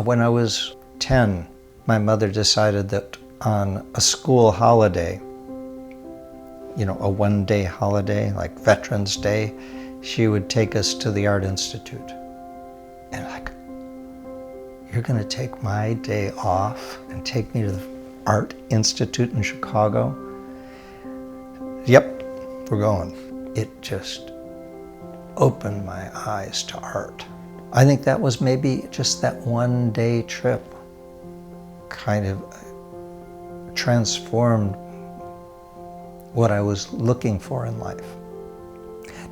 When I was 10, my mother decided that on a school holiday, a one-day holiday like Veterans Day, she would take us to the Art Institute. And you're gonna take my day off and take me to the Art Institute in Chicago? Yep, we're going. It just opened my eyes to art. I think that was maybe just that one-day trip kind of transformed what I was looking for in life.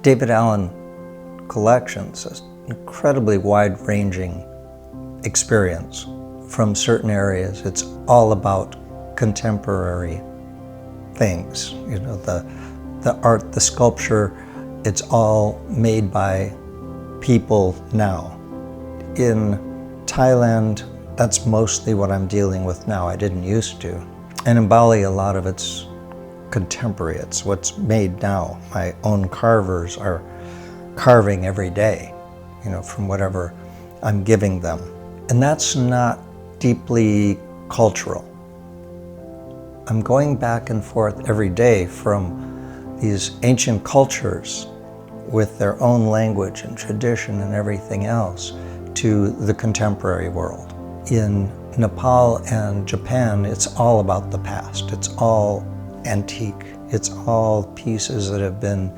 David Allen Collections is an incredibly wide-ranging experience. From certain areas, it's all about contemporary things. The art, the sculpture, it's all made by people now. In Thailand, that's mostly what I'm dealing with now. I didn't used to. And in Bali, a lot of it's contemporary. It's what's made now. My own carvers are carving every day, from whatever I'm giving them. And that's not deeply cultural. I'm going back and forth every day from these ancient cultures with their own language and tradition and everything else to the contemporary world. In Nepal and Japan, it's all about the past. It's all antique. It's all pieces that have been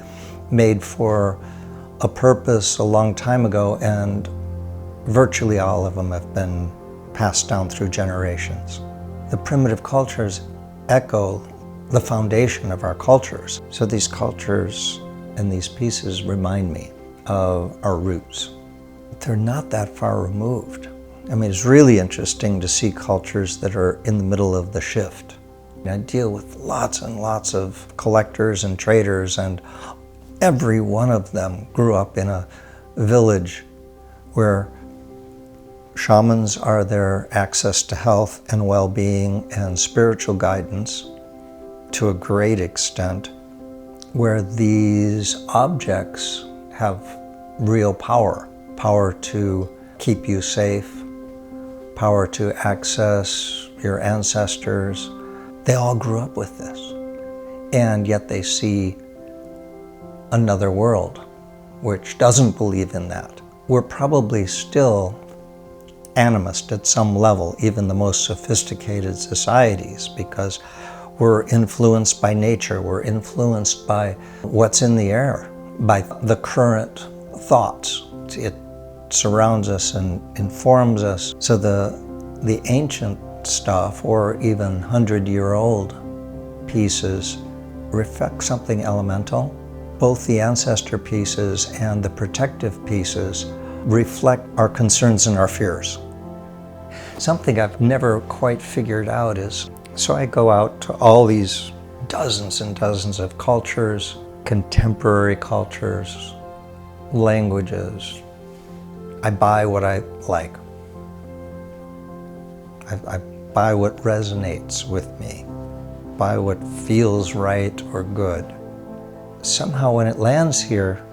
made for a purpose a long time ago, and virtually all of them have been passed down through generations. The primitive cultures echo the foundation of our cultures. So these cultures and these pieces remind me of our roots. They're not that far removed. It's really interesting to see cultures that are in the middle of the shift. I deal with lots and lots of collectors and traders, and every one of them grew up in a village where shamans are their access to health and well-being and spiritual guidance to a great extent, where these objects have real power to keep you safe, power to access your ancestors. They all grew up with this, and yet they see another world which doesn't believe in that. We're probably still animist at some level, even the most sophisticated societies, because we're influenced by nature, we're influenced by what's in the air, by the current thoughts. It surrounds us and informs us. So the ancient stuff, or even 100-year-old pieces, reflect something elemental. Both the ancestor pieces and the protective pieces reflect our concerns and our fears. Something I've never quite figured out is, so I go out to all these dozens and dozens of cultures, contemporary cultures, languages. I buy what I like. I buy what resonates with me, buy what feels right or good. Somehow when it lands here,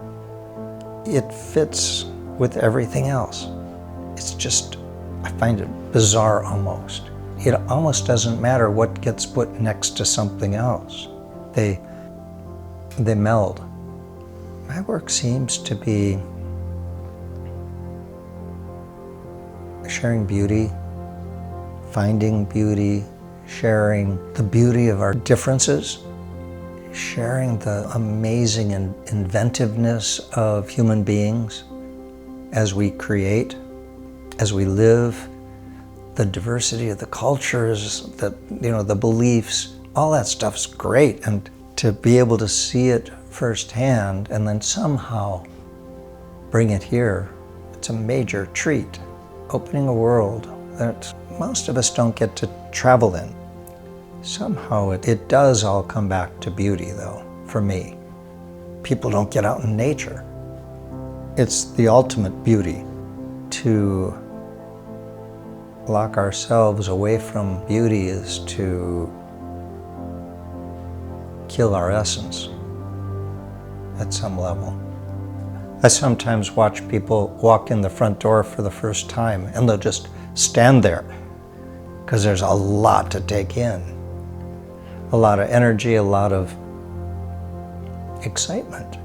it fits with everything else. It's just, I find it bizarre almost. It almost doesn't matter what gets put next to something else. They meld. My work seems to be sharing beauty, finding beauty, sharing the beauty of our differences, sharing the amazing inventiveness of human beings as we create, as we live, the diversity of the cultures, the beliefs, all that stuff's great. And to be able to see it firsthand and then somehow bring it here, it's a major treat. Opening a world that most of us don't get to travel in. Somehow it does all come back to beauty, though, for me. People don't get out in nature. It's the ultimate beauty. To lock ourselves away from beauty is to kill our essence at some level. I sometimes watch people walk in the front door for the first time and they'll just stand there, because there's a lot to take in. A lot of energy, a lot of excitement.